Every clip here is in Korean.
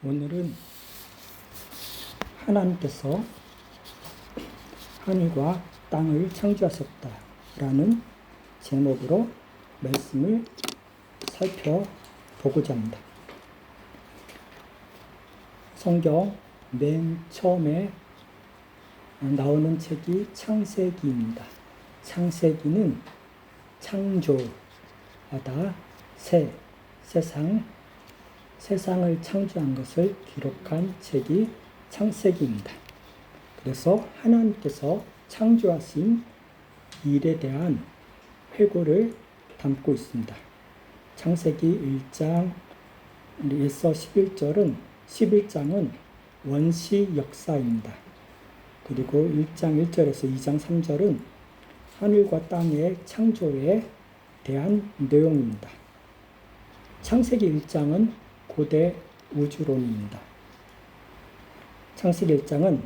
오늘은 하나님께서 하늘과 땅을 창조하셨다라는 제목으로 말씀을 살펴보고자 합니다. 성경 맨 처음에 나오는 책이 창세기입니다. 창세기는 창조하다, 세상을 창조한 것을 기록한 책이 창세기입니다. 그래서 하나님께서 창조하신 일에 대한 회고를 담고 있습니다. 창세기 1장에서 11장은 원시 역사입니다. 그리고 1장 1절에서 2장 3절은 하늘과 땅의 창조에 대한 내용입니다. 창세기 1장은 고대 우주론입니다. 창세기 1장은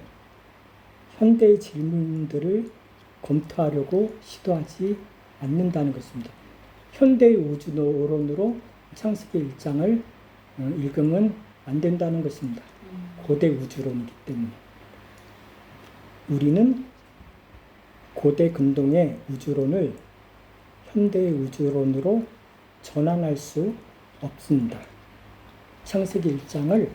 현대의 질문들을 검토하려고 시도하지 않는다는 것입니다. 현대의 우주론으로 창세기 1장을 읽으면 안 된다는 것입니다. 고대 우주론이기 때문에. 우리는 고대 근동의 우주론을 현대의 우주론으로 전환할 수 없습니다. 창세기 1장을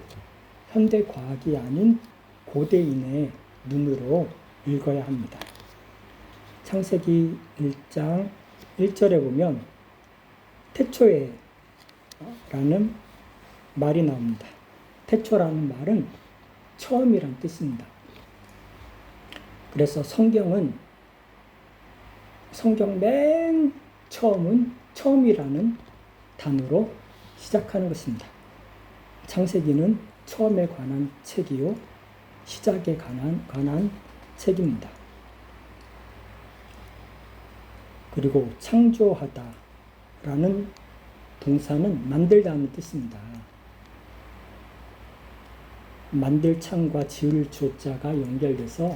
현대 과학이 아닌 고대인의 눈으로 읽어야 합니다. 창세기 1장 1절에 보면 태초에 라는 말이 나옵니다. 태초라는 말은 처음이란 뜻입니다. 그래서 성경 맨 처음은 처음이라는 단어로 시작하는 것입니다. 창세기는 처음에 관한 책이요, 시작에 관한 책입니다. 그리고 창조하다라는 동사는 만들다는 뜻입니다. 만들 창과 지을 조자가 연결돼서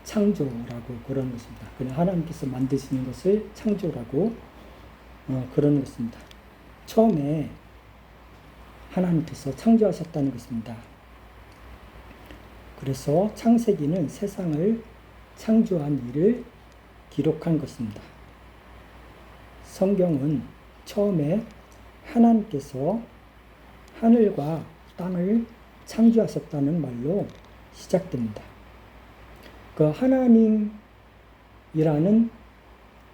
창조라고 그러는 것입니다. 그냥 하나님께서 만드시는 것을 창조라고 그러는 것입니다. 처음에 하나님께서 창조하셨다는 것입니다. 그래서 창세기는 세상을 창조한 일을 기록한 것입니다. 성경은 처음에 하나님께서 하늘과 땅을 창조하셨다는 말로 시작됩니다. 그 하나님이라는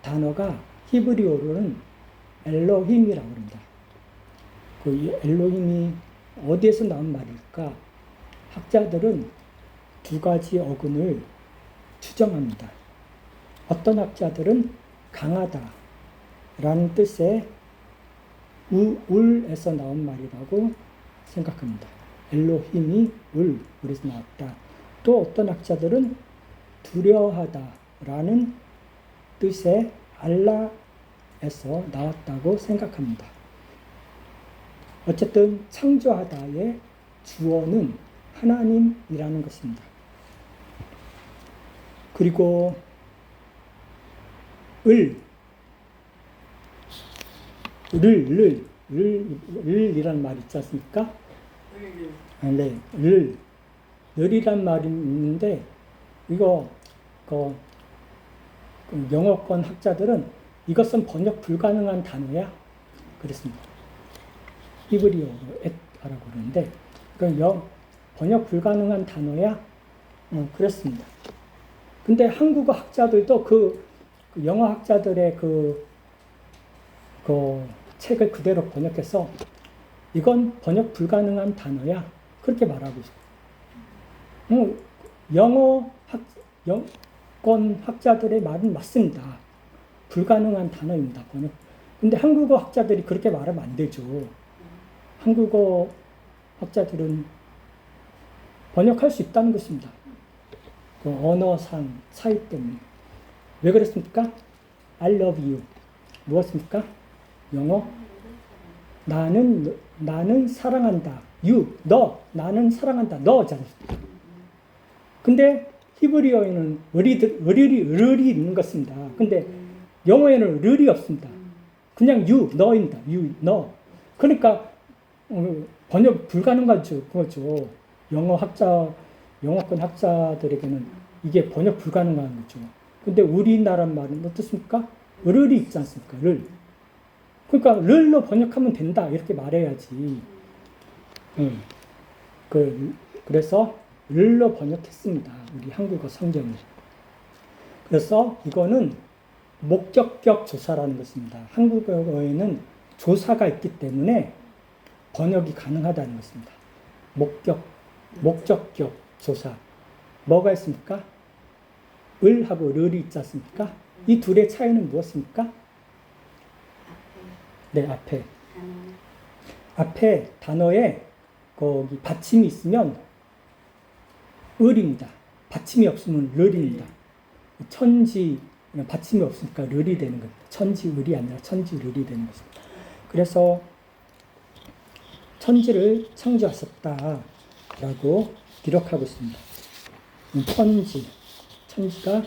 단어가 히브리어로는 엘로힘이라고 합니다. 그 엘로힘이 어디에서 나온 말일까? 학자들은 두 가지 어근을 추정합니다. 어떤 학자들은 강하다라는 뜻의 울에서 나온 말이라고 생각합니다. 엘로힘이 울에서 나왔다. 또 어떤 학자들은 두려워하다라는 뜻의 알라에서 나왔다고 생각합니다. 어쨌든 창조하다의 주어는 하나님이라는 것입니다. 그리고 이라는 말이 있지 않습니까? 네, 을이란 말이 있는데 이거 그 영어권 학자들은 이것은 번역 불가능한 단어야 그랬습니다. 히브리어로 앳라고 그러는데 번역 불가능한 단어야 그랬습니다. 근데 한국어 학자들도 그 영어 학자들의 그 책을 그대로 번역해서 이건 번역 불가능한 단어야 그렇게 말하고 있어요. 영어권 학자들의 말은 맞습니다. 불가능한 단어입니다. 번역. 근데 한국어 학자들이 그렇게 말하면 안 되죠. 한국어 학자들은 번역할 수 있다는 것입니다. 그 언어상 차이 때문에. 왜 그랬습니까? I love you. 무엇입니까? 영어? 나는 사랑한다. you, 너. 나는 사랑한다. 너잖아요. 근데 히브리어에는 을이 있는 것입니다. 근데 영어에는 을이 없습니다. 그냥 you, 너입니다. you, 너. 그러니까 번역 불가능하죠. 그거죠. 영어권 학자들에게는 이게 번역 불가능한 거죠. 근데 우리나라 말은 어떻습니까? 을이 있지 않습니까? 를. 그러니까 를로 번역하면 된다 이렇게 말해야지. 그래서 를로 번역했습니다. 우리 한국어 성경을. 그래서 이거는 목적격 조사라는 것입니다. 한국어에는 조사가 있기 때문에 번역이 가능하다는 것입니다. 목적격 조사. 뭐가 있습니까? 을하고 를이 있지 않습니까? 이 둘의 차이는 무엇입니까? 네, 앞에 단어에 거기 받침이 있으면 을입니다. 받침이 없으면 를입니다. 천지 받침이 없으니까 를이 되는 겁니다. 천지 을이 아니라 천지 를이 되는 것입니다. 그래서 천지를 창조하셨다라고 기록하고 있습니다. 천지가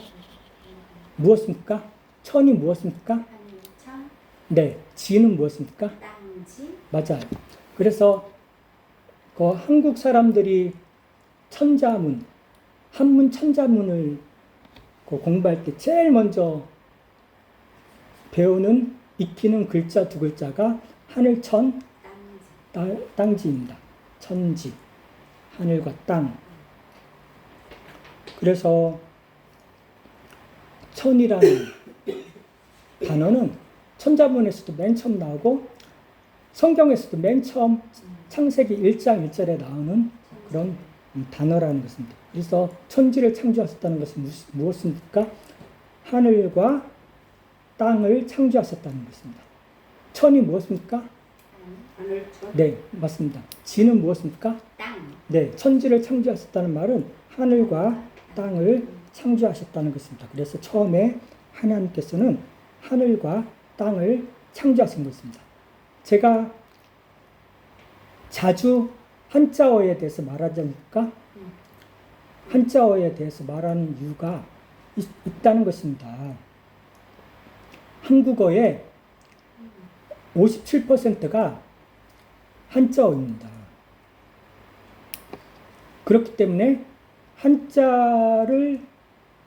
무엇입니까? 천이 무엇입니까? 네, 지는 무엇입니까? 땅지. 맞아요. 그래서 그 한국 사람들이 천자문, 한문 천자문을 공부할 때 제일 먼저 배우는 익히는 글자 두 글자가 하늘천, 땅지입니다. 천지, 하늘과 땅. 그래서 천이라는 단어는 천자문에서도 맨 처음 나오고 성경에서도 맨 처음 창세기 1장 1절에 나오는 그런 단어라는 것입니다. 그래서 천지를 창조하셨다는 것은 무엇입니까? 하늘과 땅을 창조하셨다는 것입니다. 천이 무엇입니까? 하늘천. 네, 맞습니다. 지는 무엇입니까? 땅. 네, 천지를 창조하셨다는 말은 하늘과 땅을 창조하셨다는 것입니다. 그래서 처음에 하나님께서는 하늘과 땅을 창조하신 것입니다. 제가 자주 한자어에 대해서 말하지 않습니까? 한자어에 대해서 말하는 이유가 있다는 것입니다. 한국어의 57%가 한자어입니다. 그렇기 때문에 한자를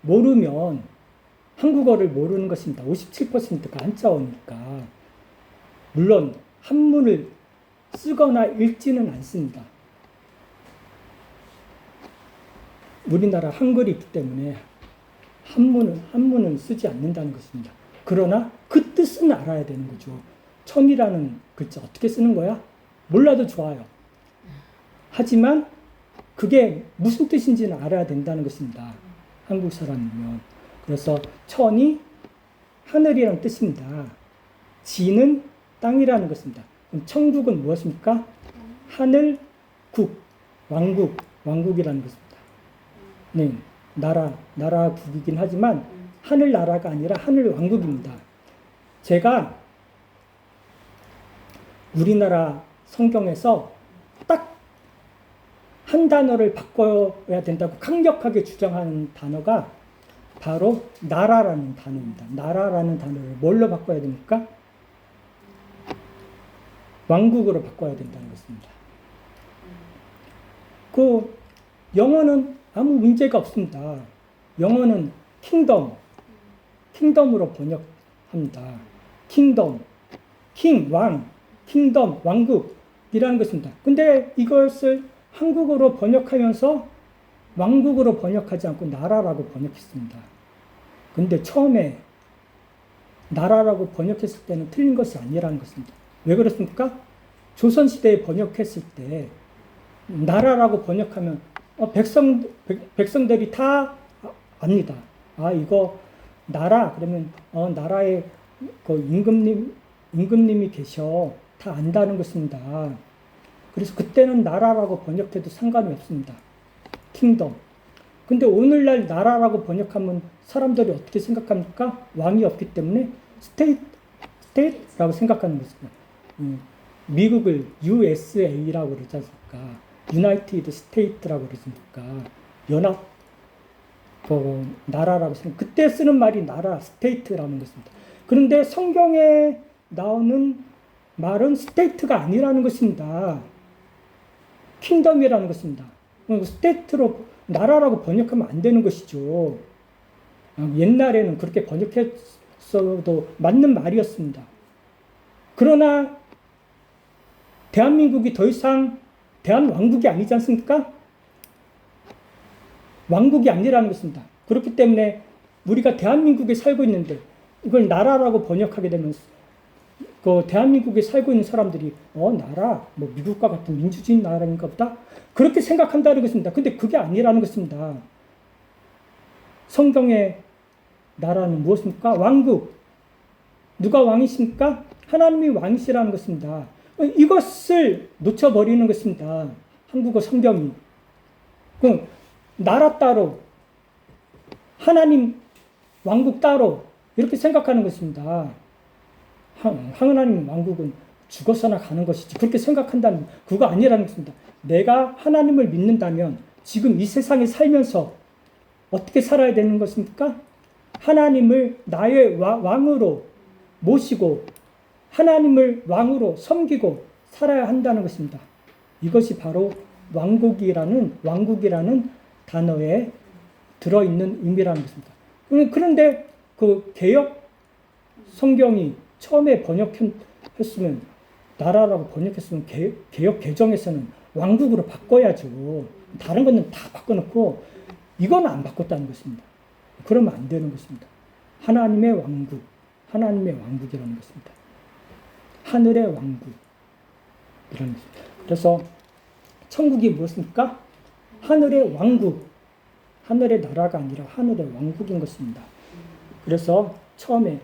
모르면 한국어를 모르는 것입니다. 57%가 한자어니까. 물론 한문을 쓰거나 읽지는 않습니다. 우리나라 한글이 있기 때문에 한문은 쓰지 않는다는 것입니다. 그러나 그 뜻은 알아야 되는 거죠. 천이라는 글자 어떻게 쓰는 거야? 몰라도 좋아요. 하지만 그게 무슨 뜻인지는 알아야 된다는 것입니다. 한국 사람이면. 그래서 천이 하늘이라는 뜻입니다. 지는 땅이라는 것입니다. 그럼 천국은 무엇입니까? 하늘, 국, 왕국이라는 것입니다. 네, 나라국이긴 하지만 하늘나라가 아니라 하늘왕국입니다. 제가 우리나라 성경에서 딱 한 단어를 바꿔야 된다고 강력하게 주장하는 단어가 바로 나라라는 단어입니다. 나라라는 단어를 뭘로 바꿔야 됩니까? 왕국으로 바꿔야 된다는 것입니다. 그 영어는 아무 문제가 없습니다. 영어는 킹덤으로 번역합니다. 킹덤, 왕국이라는 것입니다. 근데 이것을 한국어로 번역하면서 왕국으로 번역하지 않고 나라라고 번역했습니다. 근데 처음에 나라라고 번역했을 때는 틀린 것이 아니라는 것입니다. 왜 그렇습니까? 조선시대에 번역했을 때 나라라고 번역하면 백성들이 다 압니다. 아, 이거 나라 그러면 나라에 그 임금님이 계셔 다 안다는 것입니다. 그래서 그때는 나라라고 번역해도 상관이 없습니다. 킹덤. 근데 오늘날 나라라고 번역하면 사람들이 어떻게 생각합니까? 왕이 없기 때문에 스테이트라고 생각하는 것입니다. 미국을 USA라고 그러지 않습니까? 유나이티드 스테이트라고 그러십니까? 연합 나라라고 생각. 그때 쓰는 말이 나라, 스테이트라는 것입니다. 그런데 성경에 나오는 말은 스테이트가 아니라는 것입니다. 킹덤이라는 것입니다. 스테이트로 나라라고 번역하면 안 되는 것이죠. 옛날에는 그렇게 번역했어도 맞는 말이었습니다. 그러나 대한민국이 더 이상 대한왕국이 아니지 않습니까? 왕국이 아니라는 것입니다. 그렇기 때문에 우리가 대한민국에 살고 있는데 이걸 나라라고 번역하게 되면 그 대한민국에 살고 있는 사람들이 나라 뭐 미국과 같은 민주주의 나라인가 보다 그렇게 생각한다는 것입니다. 근데 그게 아니라는 것입니다. 성경의 나라는 무엇입니까? 왕국. 누가 왕이십니까? 하나님이 왕이시라는 것입니다. 이것을 놓쳐버리는 것입니다. 한국어 성경이. 그 나라 따로 하나님 왕국 따로 이렇게 생각하는 것입니다. 하나님 왕국은 죽어서나 가는 것이지 그렇게 생각한다면 그거 아니라는 것입니다. 내가 하나님을 믿는다면 지금 이 세상에 살면서 어떻게 살아야 되는 것입니까? 하나님을 나의 왕으로 모시고 하나님을 왕으로 섬기고 살아야 한다는 것입니다. 이것이 바로 왕국이라는 단어에 들어있는 의미라는 것입니다. 그런데 그 개역 성경이 처음에 번역했으면 나라라고 번역했으면 개역 개정에서는 왕국으로 바꿔야죠. 다른 거는 다 바꿔놓고 이건 안 바꿨다는 것입니다. 그러면 안 되는 것입니다. 하나님의 왕국이라는 것입니다. 하늘의 왕국이라는 것입니다. 그래서 천국이 무엇입니까? 하늘의 왕국, 하늘의 나라가 아니라 하늘의 왕국인 것입니다. 그래서 처음에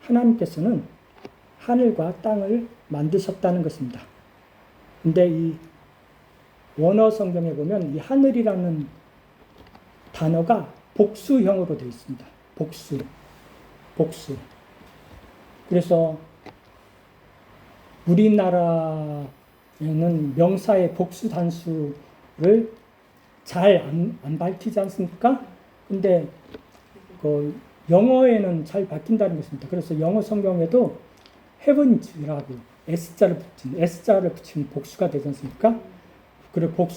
하나님께서는 하늘과 땅을 만드셨다는 것입니다. 근데 이 원어 성경에 보면 이 하늘이라는 단어가 복수형으로 되어 있습니다. 복수. 그래서 우리나라에는 명사의 복수 단수를 잘 안 밝히지 않습니까? 근데 그 영어에는 잘 밝힌다는 것입니다. 그래서 영어 성경에도 heavens라고 S자를 붙이면 복수가 되지 않습니까? 그리고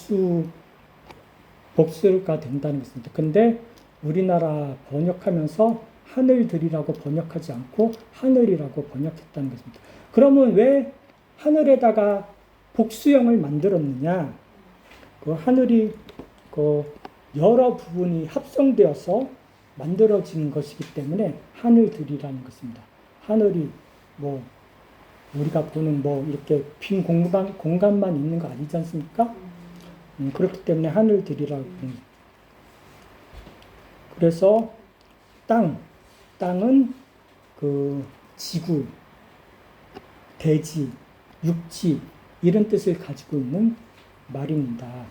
복수가 된다는 것입니다. 근데 우리나라 번역하면서 하늘들이라고 번역하지 않고 하늘이라고 번역했다는 것입니다. 그러면 왜 하늘에다가 복수형을 만들었느냐? 그 하늘이 그 여러 부분이 합성되어서 만들어진 것이기 때문에 하늘들이라는 것입니다. 하늘이 뭐 우리가 보는 뭐 이렇게 빈 공간만 있는 거 아니지 않습니까? 그렇기 때문에 하늘들이라고 합니다. 그래서 땅은 그 지구, 대지, 육지 이런 뜻을 가지고 있는 말입니다.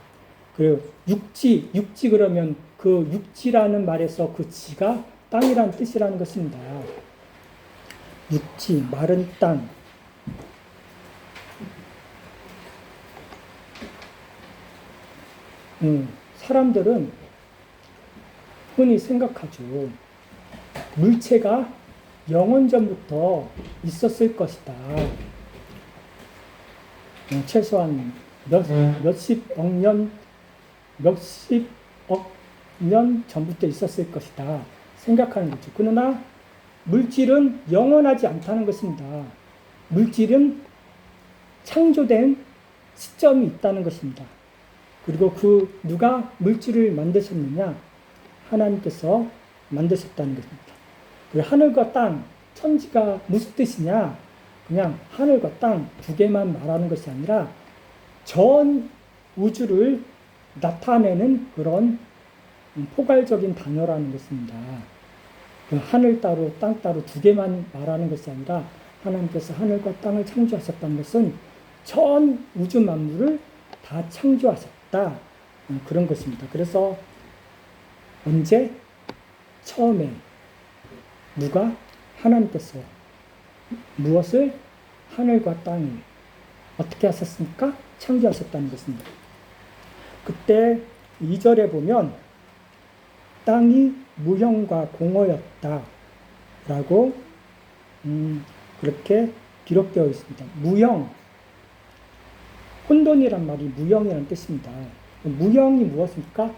그리고 육지 그러면 그 육지라는 말에서 그 지가 땅이라는 뜻이라는 것입니다. 육지, 마른 땅. 사람들은 흔히 생각하죠. 물체가 영원 전부터 있었을 것이다. 최소한 몇십억 년 전부터 있었을 것이다 생각하는 거죠. 그러나 물질은 영원하지 않다는 것입니다. 물질은 창조된 시점이 있다는 것입니다. 그리고 누가 물질을 만드셨느냐? 하나님께서 만드셨다는 것입니다. 그리고 하늘과 땅, 천지가 무슨 뜻이냐? 그냥 하늘과 땅 두 개만 말하는 것이 아니라 전 우주를 나타내는 그런 포괄적인 단어라는 것입니다. 그 하늘 따로 땅 따로 두 개만 말하는 것이 아니라 하나님께서 하늘과 땅을 창조하셨다는 것은 전 우주 만물을 다 창조하셨다. 그런 것입니다. 그래서 언제? 처음에 누가? 하나님께서 무엇을? 하늘과 땅을 어떻게 하셨습니까? 창조하셨다는 것입니다. 그때 2절에 보면 땅이 무형과 공허였다 라고 그렇게 기록되어 있습니다. 무형, 혼돈이란 말이 무형이라는 뜻입니다. 무형이 무엇입니까?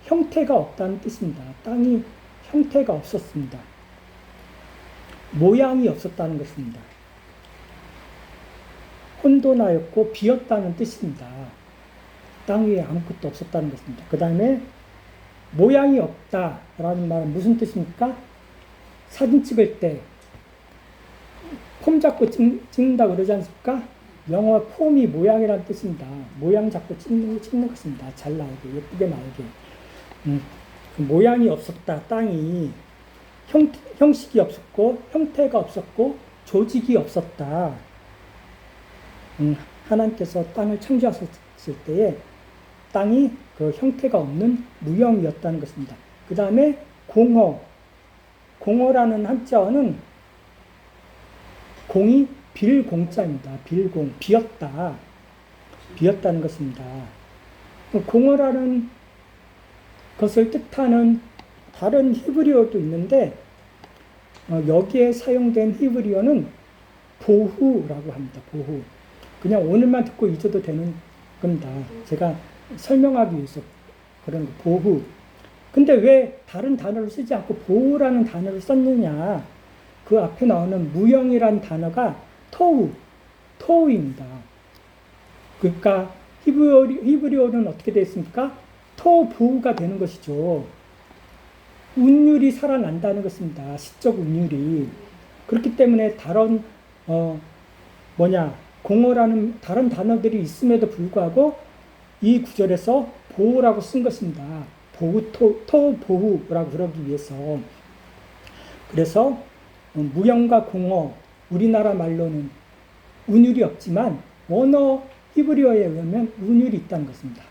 형태가 없다는 뜻입니다. 땅이 형태가 없었습니다. 모양이 없었다는 것입니다. 혼돈하였고 비었다는 뜻입니다. 땅 위에 아무것도 없었다는 것입니다. 그 다음에 모양이 없다라는 말은 무슨 뜻입니까? 사진 찍을 때 폼 잡고 찍는다고 그러지 않습니까? 영어 폼이 모양이라는 뜻입니다. 모양 잡고 찍는 것입니다. 잘 나오게, 예쁘게 나오게. 그 모양이 없었다. 땅이 형식이 없었고 형태가 없었고 조직이 없었다. 하나님께서 땅을 창조하셨을 때에 땅이 그 형태가 없는 무형이었다는 것입니다. 그 다음에 공허라는 한자어는 공이 빌공자입니다. 빌공, 비었다는 것입니다. 공허라는 것을 뜻하는 다른 히브리어도 있는데 여기에 사용된 히브리어는 보후라고 합니다. 보후. 그냥 오늘만 듣고 잊어도 되는 겁니다. 제가 설명하기 위해서 그런 거, 보후. 근데 왜 다른 단어를 쓰지 않고 보후라는 단어를 썼느냐? 그 앞에 나오는 무형이라는 단어가 토우입니다. 그러니까 히브리어는 어떻게 되어 있습니까? 토보우가 되는 것이죠. 운율이 살아난다는 것입니다. 시적 운율이. 그렇기 때문에 다른 공허라는 다른 단어들이 있음에도 불구하고 이 구절에서 보호라고 쓴 것입니다. 토보우라고 그러기 위해서. 그래서 무형과 공허, 우리나라 말로는 운율이 없지만 원어 히브리어에 의하면 운율이 있다는 것입니다.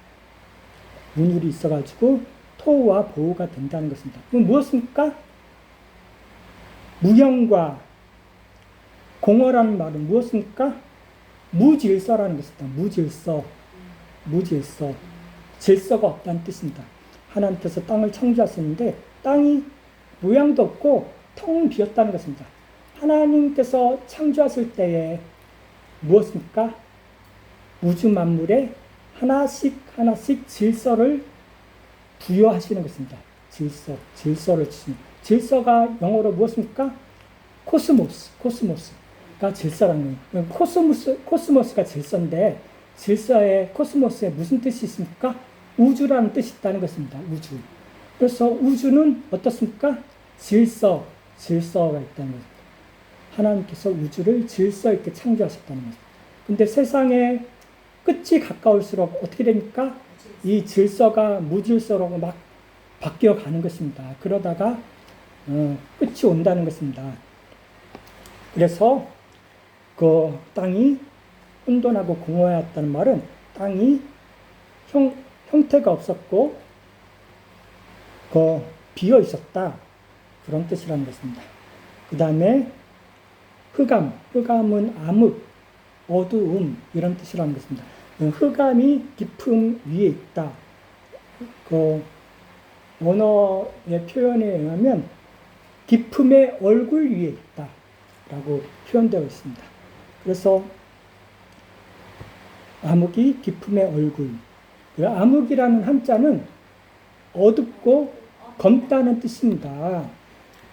운율이 있어가지고 토와 보호가 된다는 것입니다. 그럼 무엇입니까? 무형과 공허라는 말은 무엇입니까? 무질서라는 것입니다. 무질서. 질서가 없다는 뜻입니다. 하나님께서 땅을 창조하셨는데 땅이 모양도 없고 텅 비었다는 것입니다. 하나님께서 창조하실 때에 무엇입니까? 우주 만물에 하나씩 질서를 부여하시는 것입니다. 질서를 주시는. 질서가 영어로 무엇입니까? 코스모스가 질서라는 거예요. 코스모스가 질서인데 코스모스에 무슨 뜻이 있습니까? 우주라는 뜻이 있다는 것입니다. 우주. 그래서 우주는 어떻습니까? 질서가 있다는 것입니다. 하나님께서 우주를 질서 있게 창조하셨다는 것입니다. 근데 세상의 끝이 가까울수록 어떻게 됩니까? 이 질서가 무질서로 막 바뀌어 가는 것입니다. 그러다가 끝이 온다는 것입니다. 그래서 그 땅이 혼돈하고 공허하였다는 말은 땅이 형태가 없었고 비어 있었다. 그런 뜻이라는 것입니다. 그 다음에 흑암은 암흑, 어두움 이런 뜻이라는 것입니다. 흑암이 깊음 위에 있다. 그 언어의 표현에 의하면 깊음의 얼굴 위에 있다 라고 표현되어 있습니다. 그래서 암흑이 깊음의 얼굴. 암흑이라는 한자는 어둡고 검다는 뜻입니다.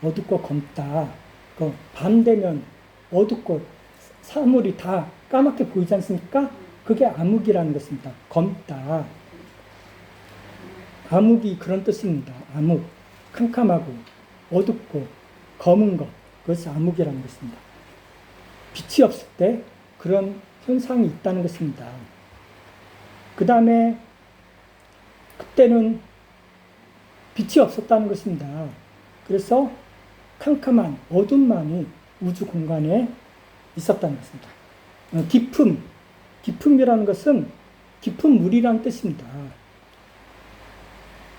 어둡고 검다. 밤 되면 어둡고 사물이 다 까맣게 보이지 않습니까? 그게 암흑이라는 것입니다. 검다. 암흑이 그런 뜻입니다. 암흑. 캄캄하고 어둡고 검은 것. 그것이 암흑이라는 것입니다. 빛이 없을 때 그런 현상이 있다는 것입니다. 그 다음에 그때는 빛이 없었다는 것입니다. 그래서 캄캄한 어둠만이 우주 공간에 있었다는 것입니다. 깊음이라는 것은 깊은 물이라는 뜻입니다.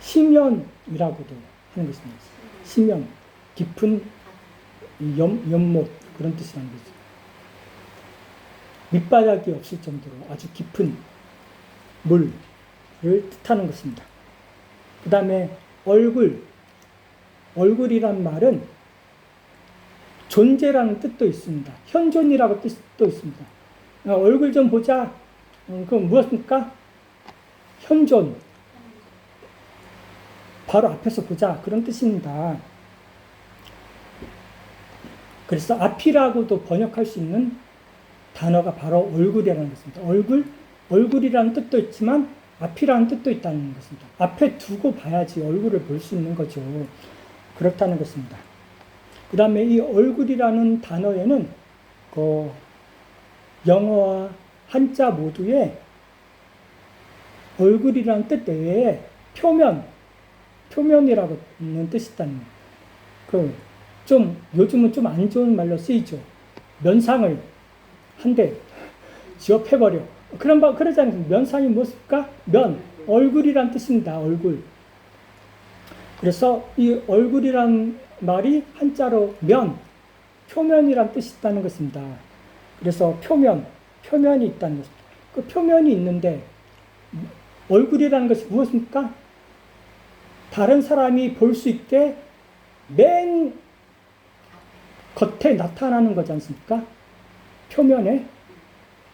심연이라고도 하는 것입니다. 심연, 깊은 연못 그런 뜻이라는 거죠. 밑바닥이 없을 정도로 아주 깊은 물을 뜻하는 것입니다. 그 다음에 얼굴이란 말은 존재라는 뜻도 있습니다. 현존이라고 뜻도 있습니다. 얼굴 좀 보자 그건 무엇입니까? 현존. 바로 앞에서 보자. 그런 뜻입니다. 그래서 앞이라고도 번역할 수 있는 단어가 바로 얼굴이라는 것입니다. 얼굴이라는 뜻도 있지만 앞이라는 뜻도 있다는 것입니다. 앞에 두고 봐야지 얼굴을 볼 수 있는 거죠. 그렇다는 것입니다. 그 다음에 이 얼굴이라는 단어에는 그 영어와 한자 모두에 얼굴이라는 뜻 외에 표면이라고 하는 뜻이 있다는 거예요. 요즘은 좀 안 좋은 말로 쓰이죠. 면상을 한 대 지업해버려. 그러지 않습니까? 면상이 무엇일까? 얼굴이란 뜻입니다. 얼굴. 그래서 이 얼굴이란 말이 한자로 표면이란 뜻이 있다는 것입니다. 그래서 표면이 있다는 것입니다. 그 표면이 있는데 얼굴이라는 것이 무엇입니까? 다른 사람이 볼 수 있게 맨 겉에 나타나는 거지 않습니까? 표면에.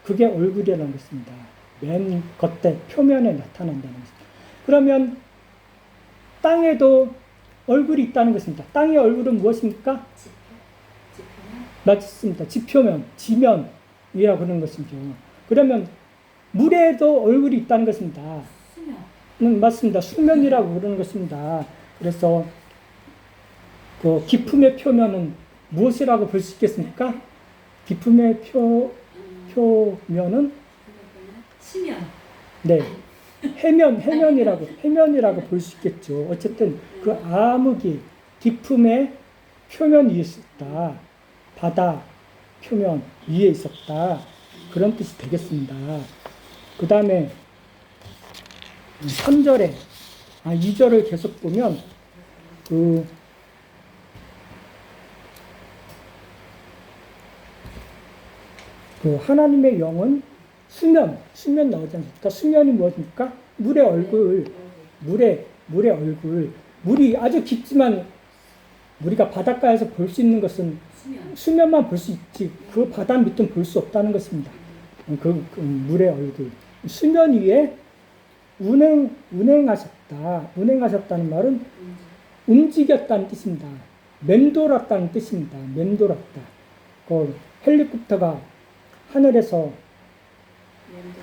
그게 얼굴이라는 것입니다. 맨 겉에 표면에 나타난다는 것입니다. 그러면 땅에도 얼굴이 있다는 것입니다. 땅의 얼굴은 무엇입니까? 맞습니다. 지면이라고 그러는 것이죠. 그러면 물에도 얼굴이 있다는 것입니다. 맞습니다. 수면이라고 그러는 것입니다. 그래서 그 기품의 표면은 무엇이라고 볼 수 있겠습니까? 기품의 표면은 수면. 네, 해면이라고 볼 수 있겠죠. 어쨌든 그 암흑이 기품의 표면 위에 있었다. 바다 표면 위에 있었다. 그런 뜻이 되겠습니다. 그 다음에 3절에 2절을 계속 보면 그 하나님의 영은 수면 나오지 않습니까? 수면이 무엇입니까? 물의 얼굴. 물이 아주 깊지만 우리가 바닷가에서 볼 수 있는 것은 수면만 볼 수 있지 그 바다 밑은 볼 수 없다는 것입니다. 그 물의 얼굴. 수면 위에 운행하셨다. 운행하셨다는 말은 움직였다는 뜻입니다. 맴돌았다는 뜻입니다. 맴돌았다. 그 헬리콥터가 하늘에서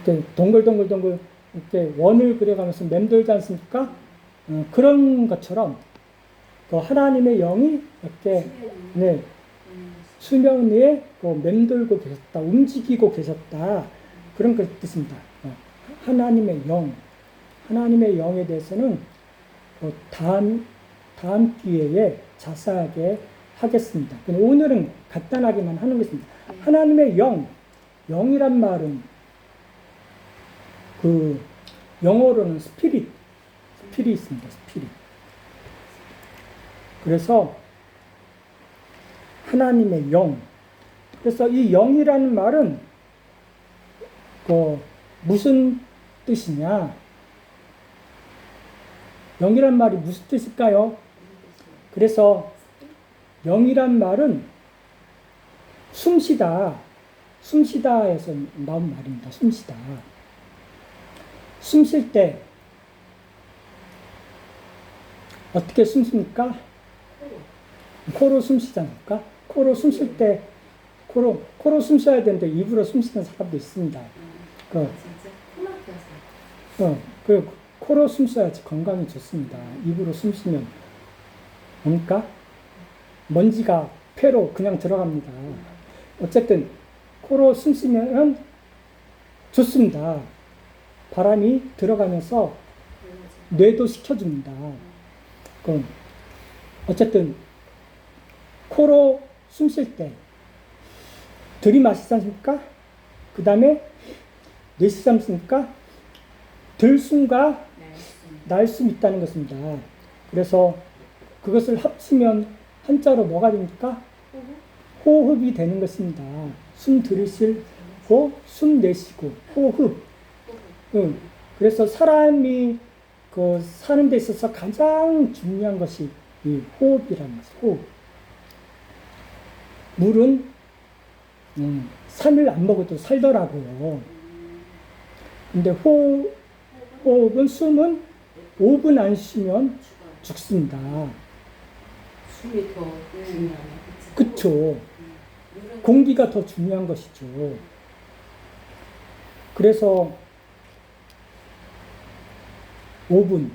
이렇게 동글동글 이렇게 원을 그려가면서 맴돌지 않습니까? 그런 것처럼 그 하나님의 영이 이렇게 수면 위에 맴돌고 계셨다, 움직이고 계셨다, 그런 뜻입니다. 하나님의 영에 대해서는 다음 기회에 자세하게 하겠습니다. 오늘은 간단하게만 하는 것입니다. 하나님의 영이란 말은 그 영어로는 스피릿입니다. 스피릿. 그래서 하나님의 영. 그래서 이 영이라는 말은 무슨 뜻이냐? 영이란 말이 무슨 뜻일까요? 그래서 영이란 말은 숨쉬다에서 나온 말입니다. 숨쉬다. 숨 쉴 때 어떻게 숨쉽니까? 코로 숨 쉬지 않습니까? 코로 숨 쉴 때 코로 숨 쉬어야 되는데 입으로 숨 쉬는 사람도 있습니다. 코로 숨 쉬어야지 건강이 좋습니다. 입으로 숨 쉬면 뭡니까? 먼지가 폐로 그냥 들어갑니다. 어쨌든 코로 숨 쉬면 좋습니다. 바람이 들어가면서 뇌도 식혀줍니다. 그럼 어쨌든 코로 숨 쉴 때 들이마시지 않습니까? 그 다음에 내쉬지 않습니까? 들숨과 날숨 있다는 것입니다. 그래서 그것을 합치면 한자로 뭐가 됩니까? 호흡이 되는 것입니다. 숨 들이쉬고 숨 내쉬고 호흡. 그래서 사람이 사는 데 있어서 가장 중요한 것이 이 호흡이라는 것이고, 호흡. 물은 3일 안 먹어도 살더라고요. 근데 호흡은 숨은 5분 안 쉬면 죽어. 죽습니다. 숨이 더 중요하네. 그쵸? 물은 공기가 더 중요한 것이죠. 그래서 5분.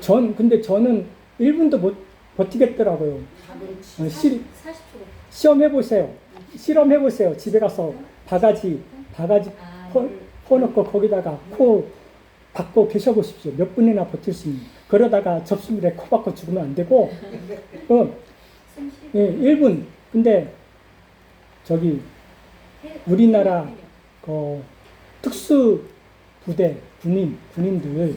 5분 근데 저는 1분도 못 버티겠더라고요. 가면 어, 40초. 시험해보세요. 실험해보세요. 집에 가서 바가지 아, 퍼놓고 거기다가 코 박고 계셔보십시오. 몇 분이나 버틸 수 있는. 그러다가 접시물에 코 박고 죽으면 안 되고, 예, 1분. 근데 저기 우리나라 특수 부대 군인들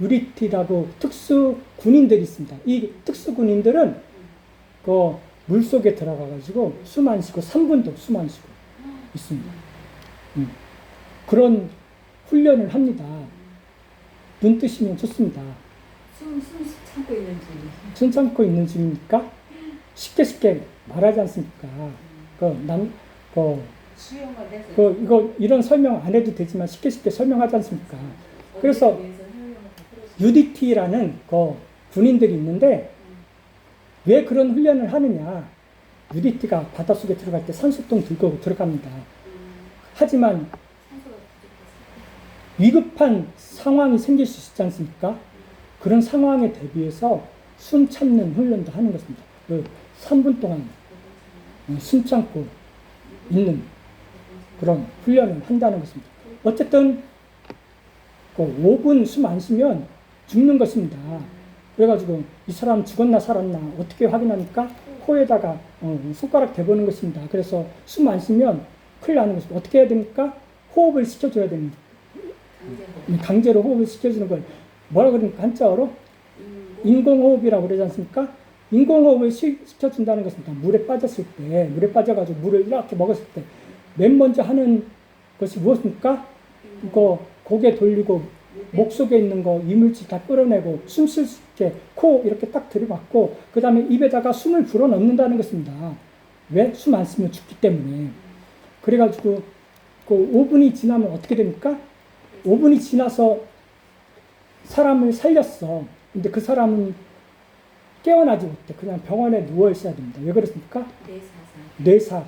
UDT라고 특수 군인들이 있습니다. 이 특수 군인들은 물 속에 들어가가지고 숨 안 쉬고 3분도 숨 안 쉬고 있습니다. 그런 훈련을 합니다. 눈 뜨시면 좋습니다. 숨 참고 있는 중. 숨 참고 있는 중이니까 쉽게 말하지 않습니까? 수영을 해서. 이런 설명 안 해도 되지만 쉽게 설명하지 않습니까? 그래서 UDT라는 군인들이 있는데 왜 그런 훈련을 하느냐? UDT가 바닷속에 들어갈 때 산소통 들고 들어갑니다. 하지만 산소가 부족해서. 위급한 상황이 생길 수 있지 않습니까? 그런 상황에 대비해서 숨 참는 훈련도 하는 것입니다. 3분 동안 숨 참고 있는 그런 훈련을 한다는 것입니다. 어쨌든 5분 숨 안 쉬면 죽는 것입니다. 그래가지고 이 사람 죽었나 살았나 어떻게 확인합니까? 코에다가 손가락 대보는 것입니다. 그래서 숨 안 쉬면 큰일 나는 것입니다. 어떻게 해야 됩니까? 호흡을 시켜줘야 됩니다. 강제로 호흡을 시켜주는 걸 뭐라 그러니까 한자어로 인공호흡이라고 그러지 않습니까? 인공호흡을 시켜준다는 것입니다. 물에 빠져가지고 물을 이렇게 먹었을 때 맨 먼저 하는 것이 무엇입니까? 고개 돌리고 목 속에 있는 이물질 다 끌어내고 숨 쉴 수 있게 코 이렇게 딱 들이받고 그 다음에 입에다가 숨을 불어넣는다는 것입니다. 왜? 숨 안 쉬면 죽기 때문에. 그래가지고 5분이 지나면 어떻게 됩니까? 5분이 지나서 사람을 살렸어. 근데 그 사람은 깨어나지 못해. 그냥 병원에 누워 있어야 됩니다. 왜 그렇습니까?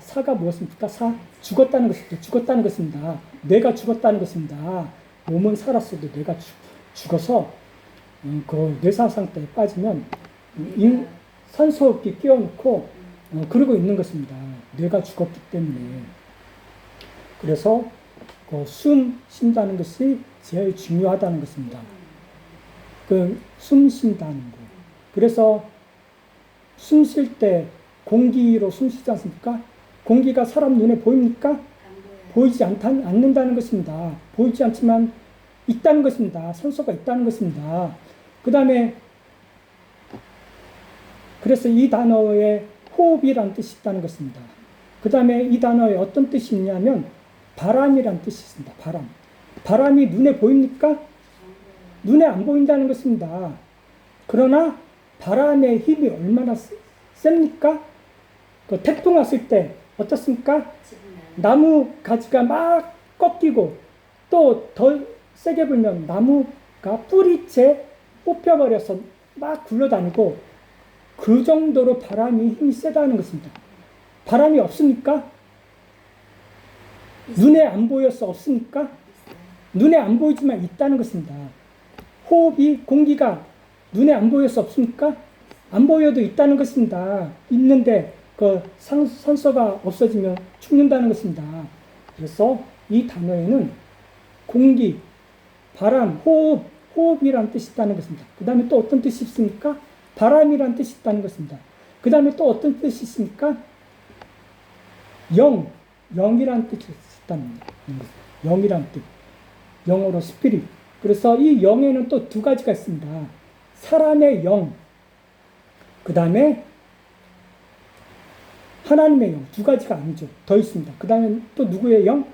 사가 무엇입니까? 죽었다는 것입니다. 뇌가 죽었다는 것입니다. 몸은 살았어도 뇌가 죽어서 그 뇌사 상태에 빠지면 산소호흡기 끼워놓고 그러고 있는 것입니다. 뇌가 죽었기 때문에. 그래서 숨 쉰다는 것이 제일 중요하다는 것입니다. 숨 쉰다는 거. 그래서 숨 쉴 때 공기로 숨 쉬지 않습니까? 공기가 사람 눈에 보입니까? 보이지 않는다는 것입니다. 보이지 않지만 있다는 것입니다. 산소가 있다는 것입니다. 그 다음에 그래서 이 단어에 호흡이라는 뜻이 있다는 것입니다. 그 다음에 이 단어에 어떤 뜻이 있냐면 바람이라는 뜻이 있습니다. 바람이 눈에 보입니까? 눈에 안 보인다는 것입니다. 그러나 바람의 힘이 얼마나 셉니까? 태풍 왔을 때 어떻습니까? 나무 가지가 막 꺾이고 또 더 세게 불면 나무가 뿌리채 뽑혀버려서 막 굴러다니고 그 정도로 바람이 힘이 세다는 것입니다. 바람이 없습니까? 눈에 안 보여서 없습니까? 눈에 안 보이지만 있다는 것입니다. 공기가 눈에 안 보여서 없습니까? 안 보여도 있다는 것입니다. 있는데 산소가 없어지면 죽는다는 것입니다. 그래서 이 단어에는 공기, 바람, 호흡이라는 뜻이 있다는 것입니다. 그 다음에 또 어떤 뜻이 있습니까? 바람이라는 뜻이 있다는 것입니다. 그 다음에 또 어떤 뜻이 있습니까? 영이라는 뜻이 있다는 겁니다. 영이라는 뜻. 영어로 스피릿. 그래서 이 영에는 또 두 가지가 있습니다. 사람의 영, 그 다음에 하나님의 영. 두 가지가 아니죠. 더 있습니다. 그 다음에 또 누구의 영?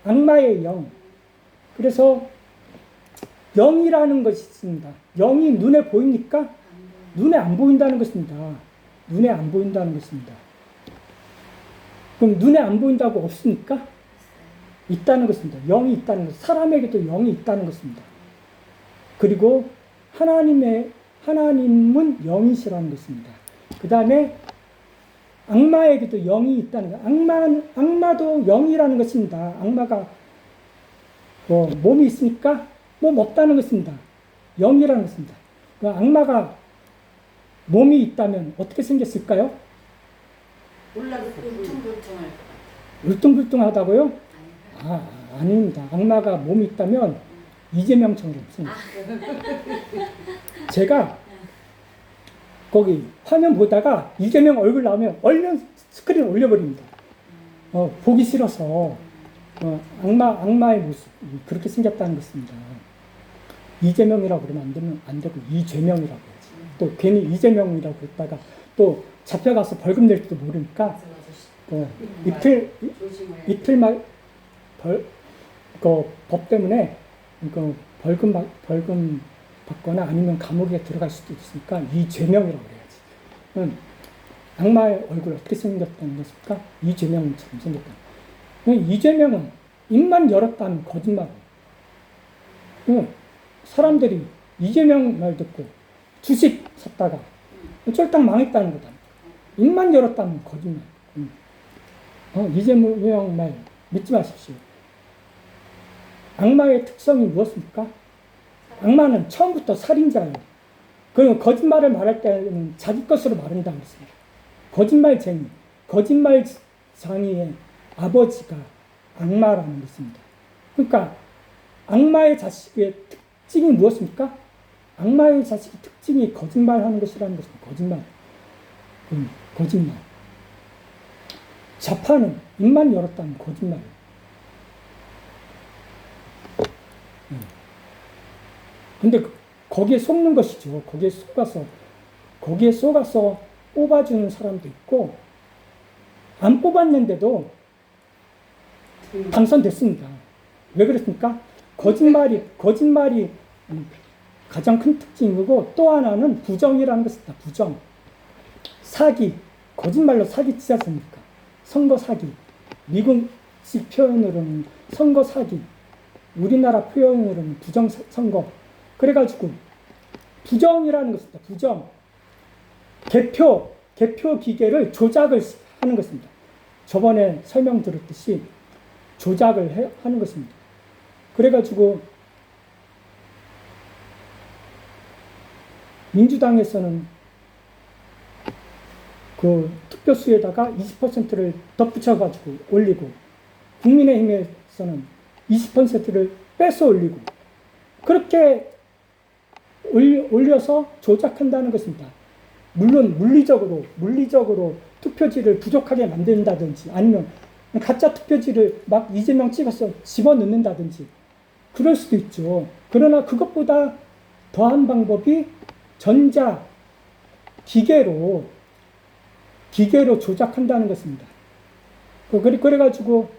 악마의 영. 그래서 영이라는 것이 있습니다. 영이 눈에 보입니까? 눈에 안 보인다는 것입니다. 눈에 안 보인다는 것입니다. 그럼 눈에 안 보인다고 없습니까? 있다는 것입니다. 영이 있다는 것, 사람에게도 영이 있다는 것입니다. 그리고 하나님은 영이시라는 것입니다. 그 다음에 악마에게도 영이 있다는 것. 악마도 영이라는 것입니다. 악마가 몸이 있으니까 몸 없다는 것입니다. 영이라는 것입니다. 그 악마가 몸이 있다면 어떻게 생겼을까요? 올라서 울퉁불퉁할 것 같아. 울퉁불퉁하다고요? 아닙니다. 악마가 몸이 있다면 이재명처럼 생겼습니다. 제가 거기 화면 보다가 이재명 얼굴 나오면 얼른 스크린 올려버립니다. 보기 싫어서 악마의 모습 그렇게 생겼다는 것입니다. 이재명이라고 그러면 안 되고 이재명이라고 해야지. 또 괜히 이재명이라고 했다가 또 잡혀가서 벌금 낼지도 모르니까 이틀만 법 때문에 벌금 받거나 아니면 감옥에 들어갈 수도 있으니까 이재명이라고 그래야지. 악마의 얼굴 어떻게 생겼다는 것입니까? 이재명처럼 생겼다. 이재명은 입만 열었다면 거짓말. 사람들이 이재명 말 듣고 주식 샀다가 쫄딱 망했다는 거다. 입만 열었다면 거짓말. 이재명 말 믿지 마십시오. 악마의 특성이 무엇입니까? 악마는 처음부터 살인자예요. 그리고 거짓말을 말할 때는 자기 것으로 말한다고 했습니다. 거짓말쟁이, 거짓말장이의 아버지가 악마라는 것입니다. 그러니까 악마의 자식의 특징이 무엇입니까? 악마의 자식의 특징이 거짓말하는 것이라는 것입니다. 거짓말. 자파는 입만 열었다면 거짓말이에요. 근데 거기에 속는 것이죠. 거기에 속아서 뽑아주는 사람도 있고, 안 뽑았는데도 당선됐습니다. 왜 그렇습니까? 거짓말이 가장 큰 특징이고, 또 하나는 부정이라는 것입니다. 부정. 사기. 거짓말로 사기 치지 않습니까? 선거 사기. 미국식 표현으로는 선거 사기. 우리나라 표현으로는 부정 선거. 그래가지고 부정이라는 것입니다. 부정. 개표 기계를 조작을 하는 것입니다. 저번에 설명드렸듯이 조작을 하는 것입니다. 그래가지고 민주당에서는 그 투표수에다가 20%를 덧붙여가지고 올리고, 국민의힘에서는 20%를 빼서 올리고, 그렇게 올려서 조작한다는 것입니다. 물론 물리적으로 투표지를 부족하게 만든다든지, 아니면 가짜 투표지를 막 이재명 찍어서 집어넣는다든지 그럴 수도 있죠. 그러나 그것보다 더한 방법이 전자 기계로 조작한다는 것입니다. 그래가지고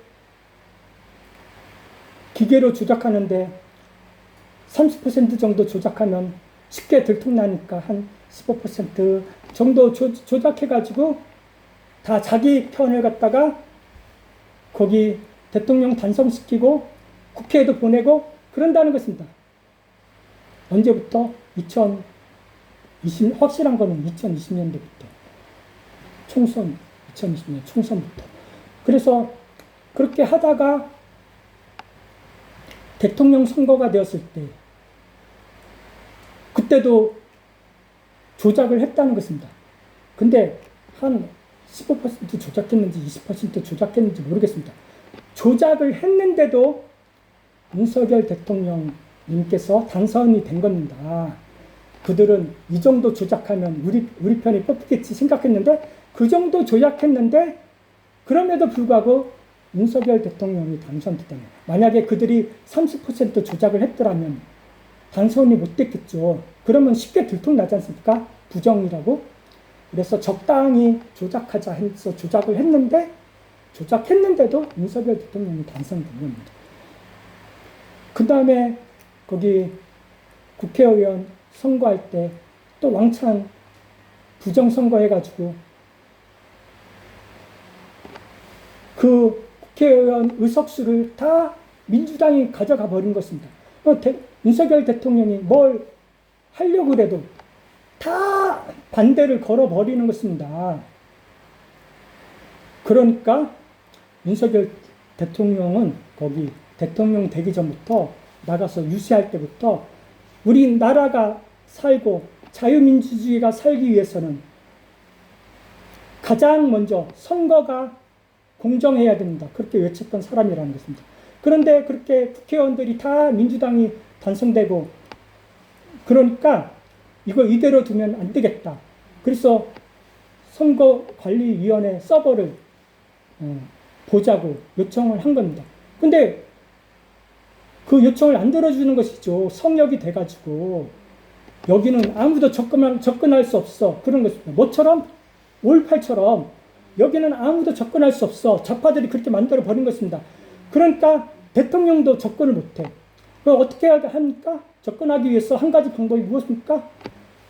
기계로 조작하는데 30% 정도 조작하면 쉽게 들통나니까 한 15% 정도 조작해가지고 다 자기 편을 갖다가 거기 대통령 단성시키고 국회에도 보내고 그런다는 것입니다. 언제부터? 확실한 거는 2020년도부터. 2020년 총선부터. 그래서 그렇게 하다가 대통령 선거가 되었을 때, 그때도 조작을 했다는 것입니다. 근데 한 15% 조작했는지 20% 조작했는지 모르겠습니다. 조작을 했는데도 윤석열 대통령님께서 당선이 된 겁니다. 그들은 이 정도 조작하면 우리 편이 뽑히겠지 생각했는데, 그 정도 조작했는데 그럼에도 불구하고 윤석열 대통령이 당선됐다는 거예요. 만약에 그들이 30% 조작을 했더라면 당선이 못 됐겠죠. 그러면 쉽게 들통나지 않습니까? 부정이라고. 그래서 적당히 조작하자 해서 조작을 조작했는데도 윤석열 대통령이 당선된 겁니다. 그 다음에 거기 국회의원 선거할 때 또 왕창 부정선거 해가지고 그 국회의원 의석수를 다 민주당이 가져가 버린 것입니다. 윤석열 대통령이 뭘 하려고 그래도 다 반대를 걸어버리는 것입니다. 그러니까 윤석열 대통령은 거기 대통령 되기 전부터 나가서 유세할 때부터 우리 나라가 살고 자유민주주의가 살기 위해서는 가장 먼저 선거가 공정해야 된다. 그렇게 외쳤던 사람이라는 것입니다. 그런데 그렇게 국회의원들이 다 민주당이 단성되고 그러니까 이거 이대로 두면 안 되겠다. 그래서 선거관리위원회 서버를 보자고 요청을 한 겁니다. 근데 그 요청을 안 들어주는 것이죠. 성역이 돼가지고 여기는 아무도 접근할 수 없어. 그런 것입니다. 뭐처럼? 5.18처럼 여기는 아무도 접근할 수 없어. 좌파들이 그렇게 만들어 버린 것입니다. 그러니까 대통령도 접근을 못해. 그럼 어떻게 합니까? 접근하기 위해서 한 가지 방법이 무엇입니까?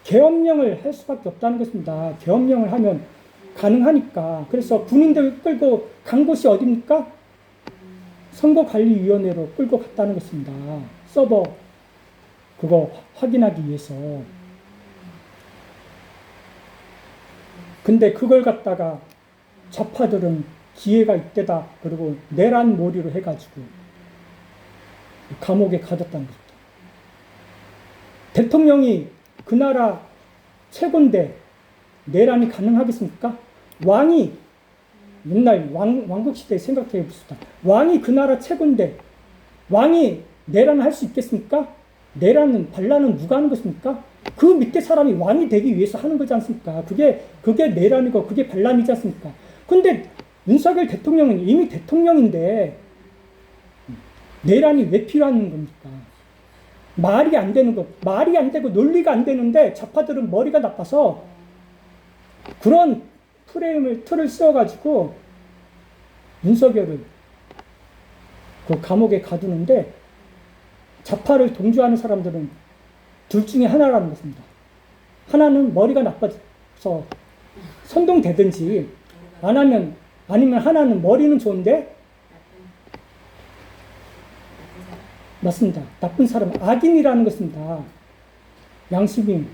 계엄령을 할 수밖에 없다는 것입니다. 계엄령을 하면 가능하니까. 그래서 군인들 끌고 간 곳이 어디입니까? 선거관리위원회로 끌고 갔다는 것입니다. 서버 그거 확인하기 위해서. 근데 그걸 갖다가 좌파들은 기회가 이때다. 그리고 내란몰이로 해가지고 감옥에 가뒀다는 것입니다. 대통령이 그 나라 최고인데 내란이 가능하겠습니까? 왕이 옛날 왕국시대 생각해 봅시다. 왕이 그 나라 최고인데 왕이 내란을 할 수 있겠습니까? 반란은 누가 하는 것입니까? 그 밑에 사람이 왕이 되기 위해서 하는 거지 않습니까? 그게 내란이고 그게 반란이지 않습니까? 근데 윤석열 대통령은 이미 대통령인데 내란이 왜 필요한 겁니까? 말이 안 되는 것, 말이 안 되고 논리가 안 되는데 좌파들은 머리가 나빠서 그런 틀을 씌워가지고 윤석열을 그 감옥에 가두는데 좌파를 동조하는 사람들은 둘 중에 하나라는 것입니다. 하나는 머리가 나빠서 선동되든지 아니면 하나는 머리는 좋은데 맞습니다. 나쁜 사람, 악인이라는 것입니다. 양심이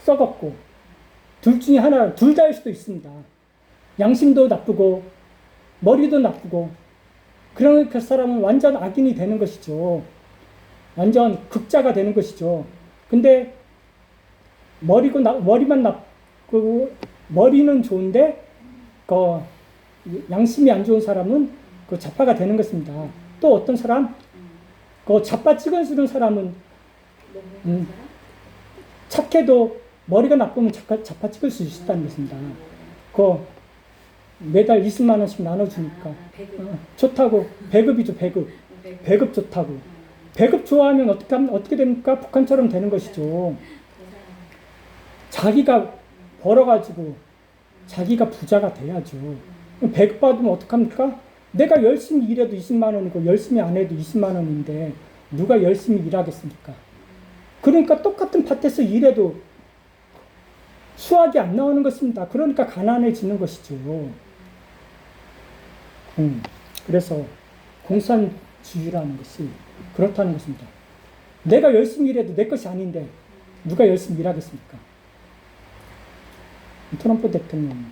썩었고 둘 중에 하나, 둘 다일 수도 있습니다. 양심도 나쁘고 머리도 나쁘고 그러면 그 사람은 완전 악인이 되는 것이죠. 완전 극자가 되는 것이죠. 근데 머리만 나쁘고 머리는 좋은데 양심이 안 좋은 사람은 그 좌파가 되는 것입니다. 또 어떤 사람? 좌파 찍어주는 사람은 착해도 머리가 나쁘면 좌파 찍을 수 있다는 것입니다. 매달 20만 원씩 나눠주니까 좋다고. 배급이죠. 배급 좋다고. 배급 좋아하면 어떻게 됩니까? 북한처럼 되는 것이죠. 자기가 벌어가지고 자기가 부자가 돼야죠. 배급 받으면 어떡합니까? 내가 열심히 일해도 20만 원이고 열심히 안 해도 20만 원인데 누가 열심히 일하겠습니까? 그러니까 똑같은 밭에서 일해도 수확이 안 나오는 것입니다. 그러니까 가난해지는 것이죠. 그래서 공산주의라는 것이 그렇다는 것입니다. 내가 열심히 일해도 내 것이 아닌데 누가 열심히 일하겠습니까? 트럼프 대통령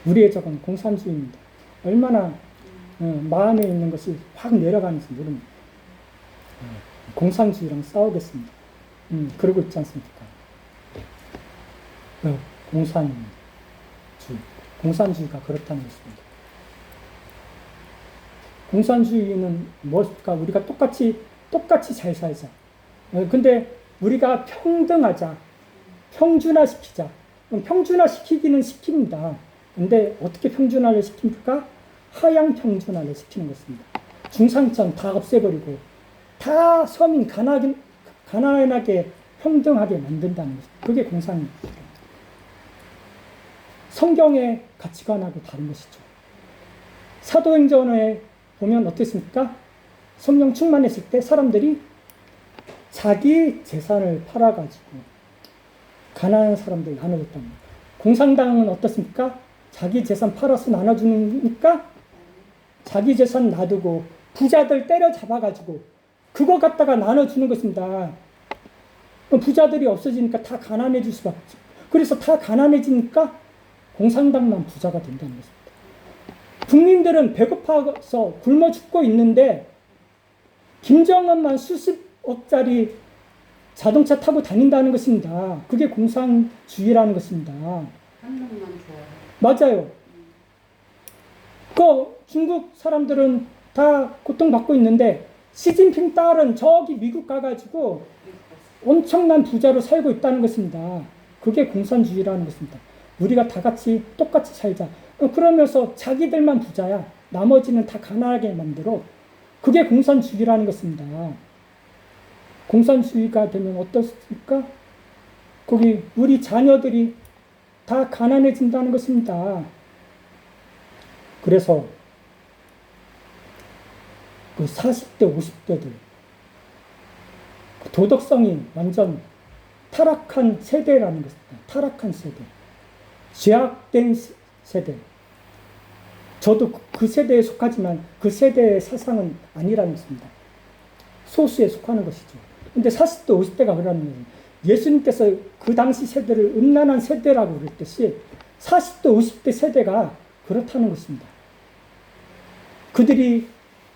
우리의 적은 공산주의입니다. 얼마나 마음에 있는 것이 확 내려가는지 모릅니다. 공산주의랑 싸우겠습니다. 그러고 있지 않습니까? 공산주의가 그렇다는 것입니다. 공산주의는 무엇일까? 우리가 똑같이 잘 살자. 근데 우리가 평등하자. 평준화시키자. 평준화시키기는 시킵니다. 근데 어떻게 평준화를 시킵니까? 하향 평준화를 시키는 것입니다. 중상층 다 없애버리고 다 서민 가난하게 평등하게 만든다는 것입니다. 그게 공산주의입니다. 성경의 가치관하고 다른 것이죠. 사도행전에 보면 어떻습니까? 성령 충만했을 때 사람들이 자기 재산을 팔아가지고 가난한 사람들 나눠줬답니다. 공산당은 어떻습니까? 자기 재산 팔아서 나눠주니까 자기 재산 놔두고 부자들 때려잡아가지고 그거 갖다가 나눠주는 것입니다. 부자들이 없어지니까 다 가난해질 수밖에 없죠. 그래서 다 가난해지니까 공산당만 부자가 된다는 것입니다. 국민들은 배고파서 굶어 죽고 있는데 김정은만 수십억짜리 자동차 타고 다닌다는 것입니다. 그게 공산주의라는 것입니다. 한 놈만 좋아해. 맞아요. 그 중국 사람들은 다 고통받고 있는데 시진핑 딸은 저기 미국 가가지고 엄청난 부자로 살고 있다는 것입니다. 그게 공산주의라는 것입니다. 우리가 다 같이 똑같이 살자. 그러면서 자기들만 부자야. 나머지는 다 가난하게 만들어. 그게 공산주의라는 것입니다. 공산주의가 되면 어떻습니까? 거기 우리 자녀들이 다 가난해진다는 것입니다. 그래서 그 40대, 50대들 도덕성이 완전 타락한 세대라는 것입니다. 타락한 세대. 죄악된 세대. 저도 그 세대에 속하지만 그 세대의 사상은 아니라는 것입니다. 소수에 속하는 것이죠. 근데 40대, 50대가 그러면 예수님께서 그 당시 세대를 음란한 세대라고 그랬듯이 40대, 50대 세대가 그렇다는 것입니다. 그들이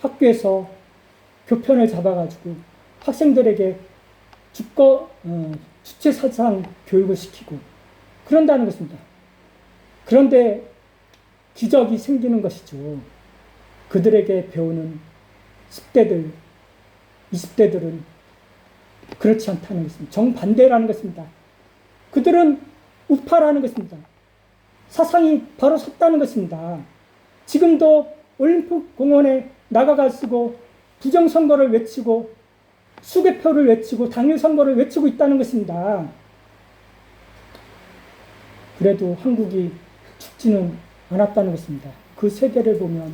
학교에서 교편을 잡아가지고 학생들에게 주체사상 교육을 시키고 그런다는 것입니다. 그런데 기적이 생기는 것이죠. 그들에게 배우는 10대들, 20대들은 그렇지 않다는 것입니다. 정반대라는 것입니다. 그들은 우파라는 것입니다. 사상이 바로 섰다는 것입니다. 지금도 올림픽 공원에 나가가지고 부정선거를 외치고 수개표를 외치고 당일선거를 외치고 있다는 것입니다. 그래도 한국이 죽지는 않았다는 것입니다. 그 세대를 보면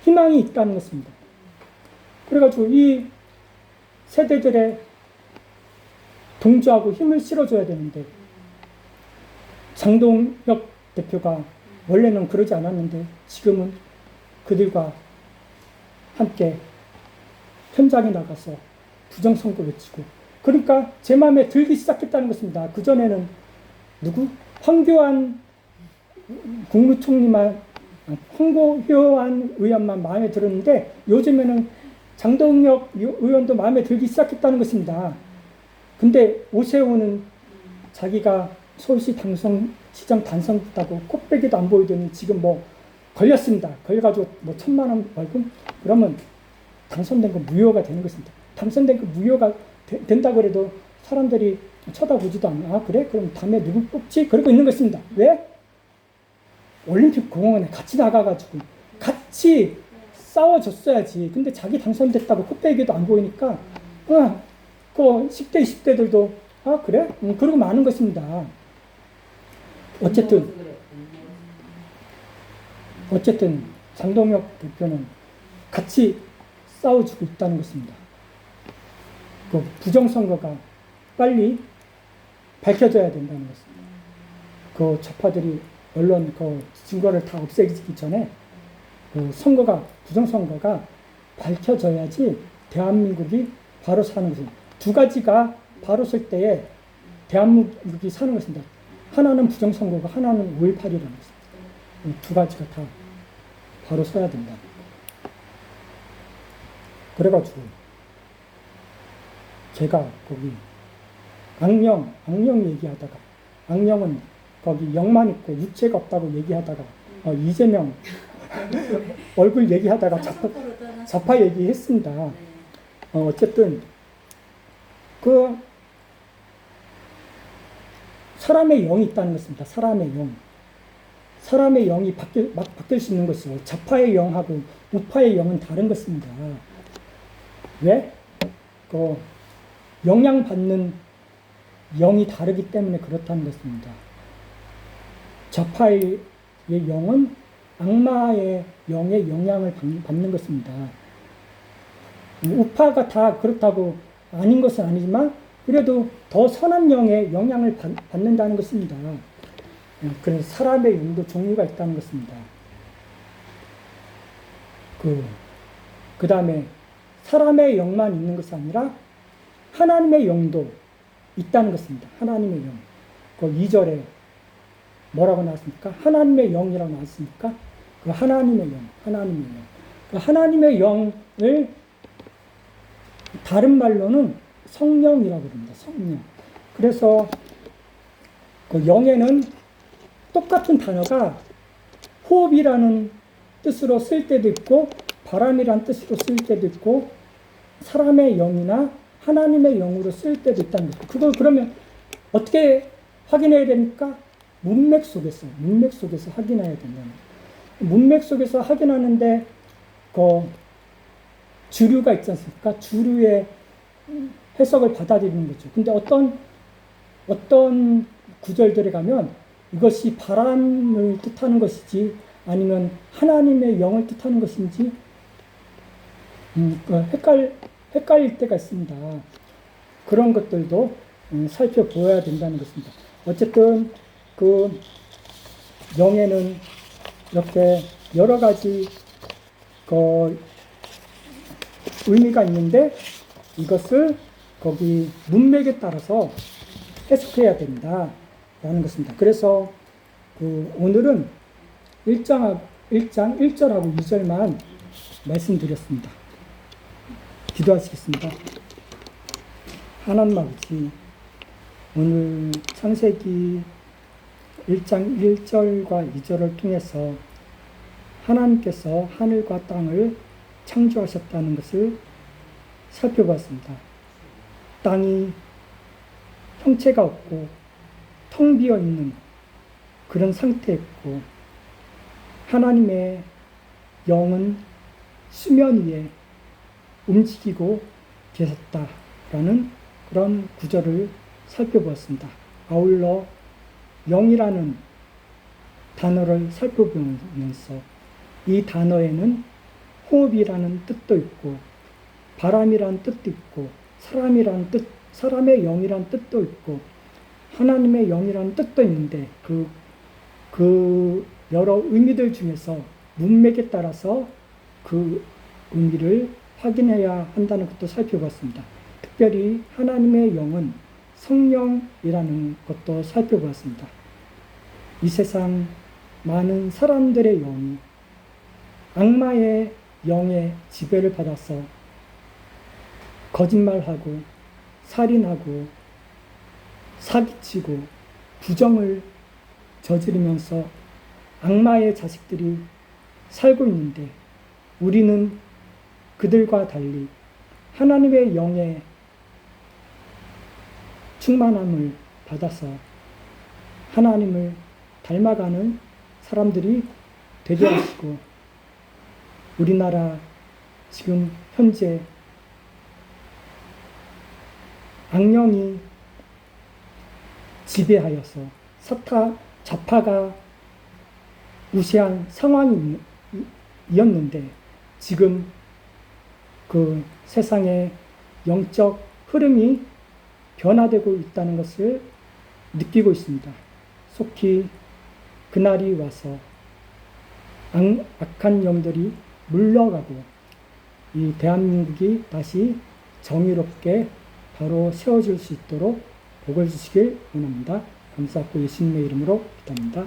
희망이 있다는 것입니다. 그래가지고 이 세대들의 동조하고 힘을 실어줘야 되는데 장동혁 대표가 원래는 그러지 않았는데 지금은 그들과 함께 현장에 나가서 부정선거 외치고 그러니까 제 마음에 들기 시작했다는 것입니다. 그전에는 누구? 황교안 국무총리만 황교안 의원만 마음에 들었는데 요즘에는 장동혁 의원도 마음에 들기 시작했다는 것입니다. 근데 오세훈은 자기가 서울시 시장 당선됐다고 꽃배기도 안 보이더니 지금 뭐 걸렸습니다. 걸려가지고 뭐 1,000만 원 벌금? 그러면 당선된 거 무효가 되는 것입니다. 당선된 거 무효가 된다고 해도 사람들이 쳐다보지도 않아. 아, 그래? 그럼 다음에 누구 뽑지? 그러고 있는 것입니다. 왜? 올림픽 공원에 같이 나가가지고 같이 싸워줬어야지. 근데 자기 당선됐다고 코빼기도 안 보이니까 그 10대, 20대들도 아, 그래? 그러고 마는 것입니다. 어쨌든 장동혁 대표는 같이 싸워주고 있다는 것입니다. 그 부정선거가 빨리 밝혀져야 된다는 것입니다. 그 좌파들이 언론 그 증거를 다 없애기 전에 그 부정선거가 밝혀져야지 대한민국이 바로 사는 것입니다. 두 가지가 바로 설 때에 대한민국이 사는 것입니다. 하나는 부정선거고 하나는 5.18이라는 것입니다. 두 가지가 다 바로 서야 된다. 그래가지고 제가 거기 악령 얘기하다가 악령은 거기 영만 있고 육체가 없다고 얘기하다가 이재명 얼굴 얘기하다가 좌파 얘기했습니다. 어쨌든 그 사람의 영이 있다는 것입니다. 사람의 영. 사람의 영이 바뀔 수 있는 것이고 좌파의 영하고 우파의 영은 다른 것입니다. 왜? 그 영향받는 영이 다르기 때문에 그렇다는 것입니다. 좌파의 영은 악마의 영의 영향을 받는 것입니다. 우파가 다 그렇다고 아닌 것은 아니지만 그래도 더 선한 영의 영향을 받는다는 것입니다. 그래서 사람의 영도 종류가 있다는 것입니다. 그 다음에 사람의 영만 있는 것이 아니라 하나님의 영도 있다는 것입니다. 하나님의 영. 그 2절에 뭐라고 나왔습니까? 하나님의 영이라고 나왔습니까? 그 하나님의 영, 하나님의 영. 그 하나님의 영을 다른 말로는 성령이라고 합니다. 성령. 그래서 그 영에는 똑같은 단어가 호흡이라는 뜻으로 쓸 때도 있고 바람이라는 뜻으로 쓸 때도 있고 사람의 영이나 하나님의 영으로 쓸 때도 있다는 거죠. 그걸 그러면 어떻게 확인해야 됩니까? 문맥 속에서 확인해야 된다는 거죠. 문맥 속에서 확인하는데 그 주류가 있지 않습니까? 주류의 해석을 받아들이는 거죠. 근데 어떤 구절들에 가면 이것이 바람을 뜻하는 것이지 아니면 하나님의 영을 뜻하는 것인지 헷갈릴 때가 있습니다. 그런 것들도 살펴보아야 된다는 것입니다. 어쨌든 그 영에는 이렇게 여러 가지 그 의미가 있는데 이것을 거기 문맥에 따라서 해석해야 된다라는 것입니다. 그래서 그 오늘은 1장 1절하고 2절만 말씀드렸습니다. 기도하시겠습니다. 하나님 아버지, 오늘 창세기 1장 1절과 2절을 통해서 하나님께서 하늘과 땅을 창조하셨다는 것을 살펴봤습니다. 땅이 형체가 없고 텅 비어 있는 그런 상태였고 하나님의 영은 수면 위에 움직이고 계셨다라는 그런 구절을 살펴보았습니다. 아울러 영이라는 단어를 살펴보면서 이 단어에는 호흡이라는 뜻도 있고 바람이라는 뜻도 있고 사람의 영이라는 뜻도 있고 하나님의 영이라는 뜻도 있는데 그 여러 의미들 중에서 문맥에 따라서 그 의미를 확인해야 한다는 것도 살펴봤습니다. 특별히 하나님의 영은 성령이라는 것도 살펴봤습니다. 이 세상 많은 사람들의 영이 악마의 영의 지배를 받아서 거짓말하고 살인하고 사기치고 부정을 저지르면서 악마의 자식들이 살고 있는데 우리는 그들과 달리 하나님의 영의 충만함을 받아서 하나님을 닮아가는 사람들이 되게 하시고 우리나라 지금 현재 악령이 지배하여서 좌파가 우세한 상황이었는데 지금 그 세상의 영적 흐름이 변화되고 있다는 것을 느끼고 있습니다. 속히 그날이 와서 악한 영들이 물러가고 이 대한민국이 다시 정의롭게 바로 세워질 수 있도록 복을 주시길 원합니다. 감사하고 예수님의 이름으로 기도합니다.